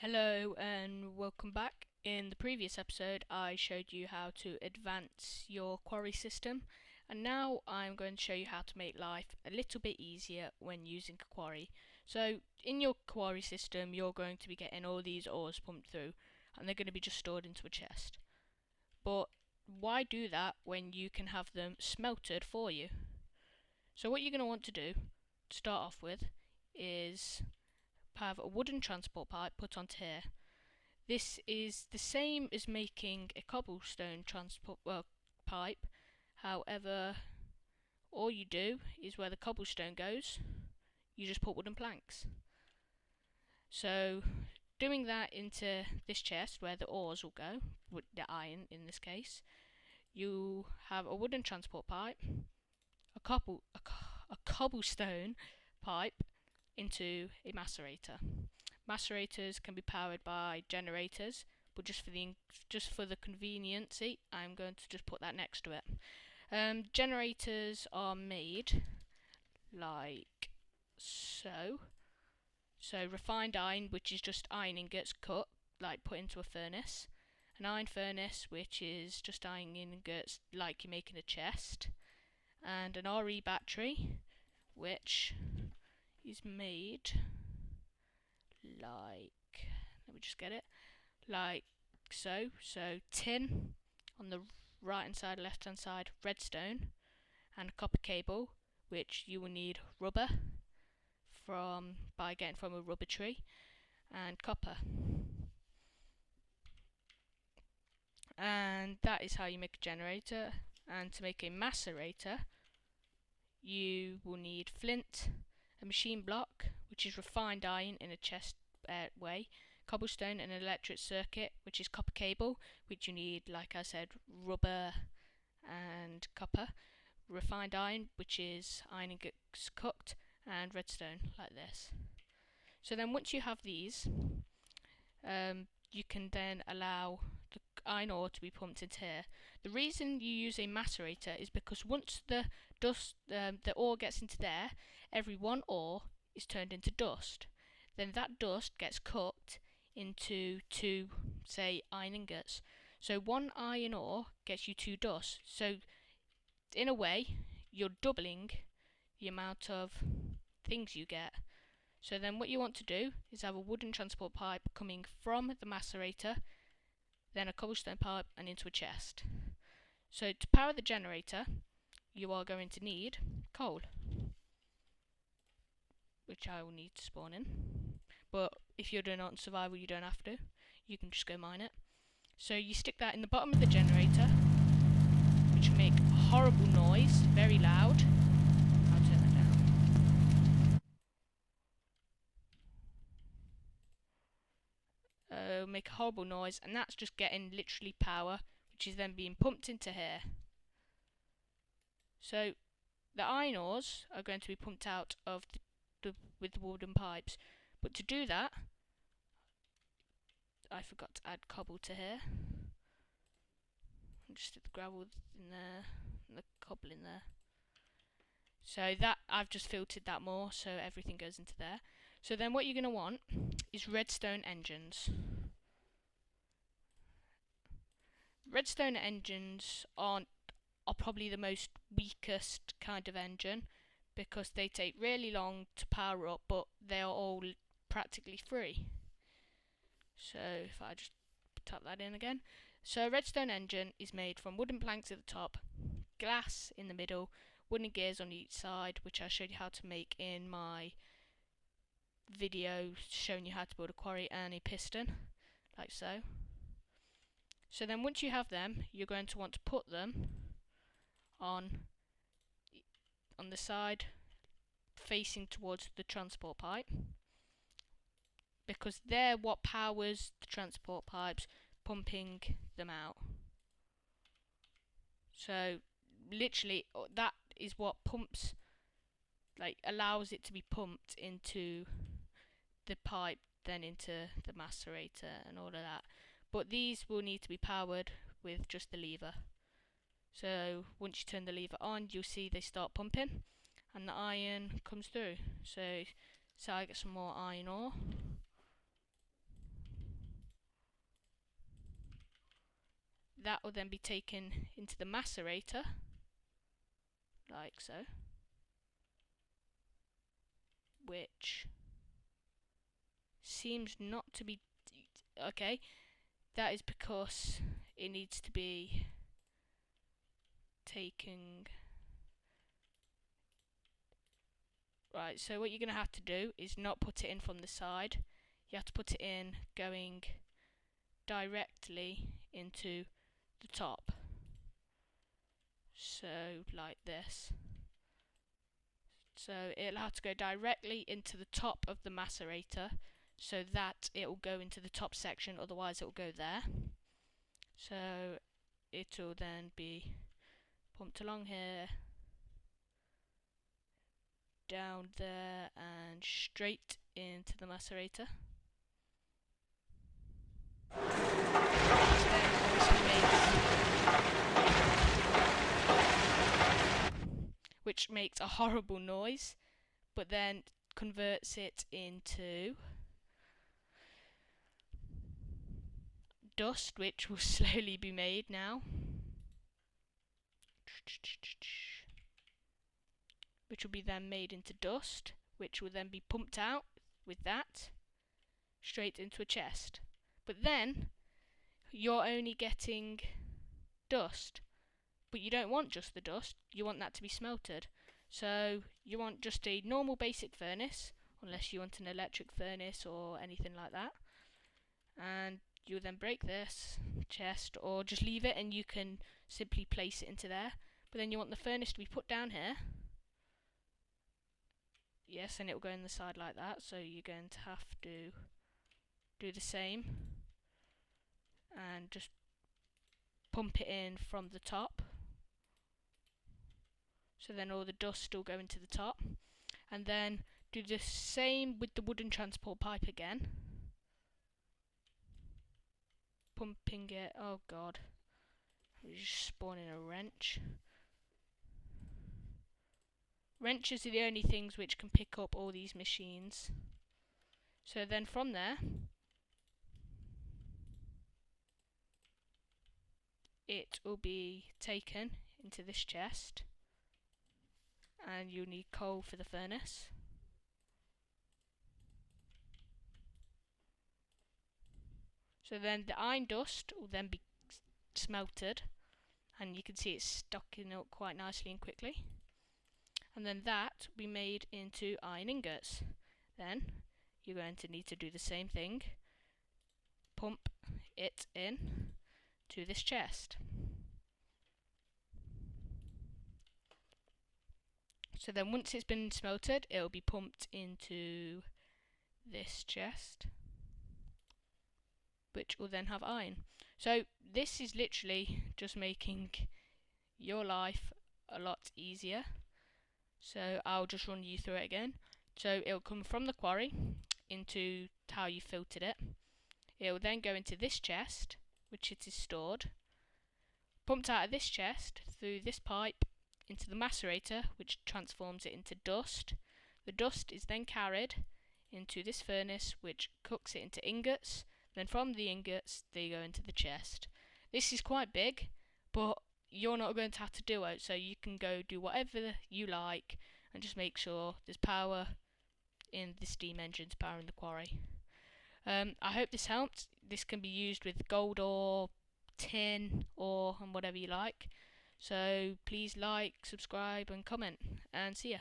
Hello and welcome back. In the previous episode I showed you how to advance your quarry system, and now I'm going to show you how to make life a little bit easier when using a quarry. So in your quarry system you're going to be getting all these ores pumped through, and they're going to be just stored into a chest. But why do that when you can have them smelted for you? So what you're going to want to do to start off with is have a wooden transport pipe put onto here. This is the same as making a cobblestone transport pipe. However, all you do is where the cobblestone goes, you just put wooden planks. So doing that into this chest where the ores will go, with the iron in this case, you have a wooden transport pipe, a cobblestone pipe into a macerator. Macerators can be powered by generators, but just for the conveniency, I'm going to just put that next to it. Generators are made like so. So refined iron, which is just iron ingots cut, like put into a furnace. An iron furnace, which is just iron ingots, like you're making a chest. And an RE battery, which is made like, let me just get it, like so. So tin on the right hand side, left hand side, redstone, and a copper cable, which you will need rubber by getting from a rubber tree, and copper. And that is how you make a generator. And to make a macerator, you will need flint, a machine block, which is refined iron in a chest way, cobblestone, and an electric circuit, which is copper cable, which you need, like I said, rubber and copper, refined iron, which is iron ingots cooked, and redstone, like this. So then once you have these, you can then allow the iron ore to be pumped into here. The reason you use a macerator is because once the ore gets into there, every one ore is turned into dust. Then that dust gets cooked into two, say, iron ingots. So one iron ore gets you two dust. So in a way, you're doubling the amount of things you get. So then what you want to do is have a wooden transport pipe coming from the macerator, then a cobblestone pipe, and into a chest. So to power the generator, you are going to need coal, which I will need to spawn in. But if you're doing it on survival, you don't have to. You can just go mine it. So you stick that in the bottom of the generator, which will make a horrible noise, very loud. I'll turn that down. Make a horrible noise, and that's just getting literally power, which is then being pumped into here. So the iron ores are going to be pumped out of with the wooden pipes. But to do that, I forgot to add cobble to here. Just did the gravel in there, and the cobble in there. So that, I've just filtered that more, so everything goes into there. So then what you're going to want is redstone engines. Redstone engines are probably the most weakest kind of engine, because they take really long to power up, but they are all practically free. So if I just tap that in again. So a redstone engine is made from wooden planks at the top, glass in the middle, wooden gears on each side, which I showed you how to make in my video showing you how to build a quarry, and a piston, like so. So then once you have them, you're going to want to put them on the side facing towards the transport pipe, because they're what powers the transport pipes pumping them out. So literally that is what pumps, like allows it to be pumped into the pipe, then into the macerator and all of that. But these will need to be powered with just the lever. So once you turn the lever on, you'll see they start pumping and the iron comes through. So I get some more iron ore. that will then be taken into the macerator, like so, which seems not to be okay. That is because it needs to be taken. Right, so what you're going to have to do is not put it in from the side. You have to put it in going directly into the top. So, like this. So, it'll have to go directly into the top of the macerator so that it will go into the top section, otherwise it will go there. So, it will then be pumped along here, down there, and straight into the macerator. Which makes a horrible noise, but then converts it into dust, which will slowly be made now. Which will be then made into dust, which will then be pumped out with that straight into a chest. But then you're only getting dust, but you don't want just the dust, you want that to be smelted. So you want just a normal basic furnace, unless you want an electric furnace or anything like that. And you'll then break this chest, or just leave it and you can simply place it into there. But then you want the furnace to be put down here. Yes, and it will go in the side like that, so you're going to have to do the same and just pump it in from the top. So then all the dust will go into the top, and then do the same with the wooden transport pipe again. Pumping it, oh god, we're just spawning a wrench. Wrenches are the only things which can pick up all these machines. So then from there, it will be taken into this chest, and you'll need coal for the furnace. So then the iron dust will then be smelted, and you can see it's stocking up quite nicely and quickly. And then that will be made into iron ingots. Then you're going to need to do the same thing. Pump it in to this chest. So then once it's been smelted, it will be pumped into this chest, which will then have iron. So this is literally just making your life a lot easier. So I'll just run you through it again. So it'll come from the quarry into how you filtered it. It will then go into this chest, which it is stored. Pumped out of this chest through this pipe into the macerator, which transforms it into dust. The dust is then carried into this furnace, which cooks it into ingots. Then from the ingots, they go into the chest. This is quite big, but you're not going to have to do it, so you can go do whatever you like and just make sure there's power in the steam engines powering the quarry. I hope this helped. This can be used with gold ore, tin ore, and whatever you like. So please like, subscribe and comment, and see ya.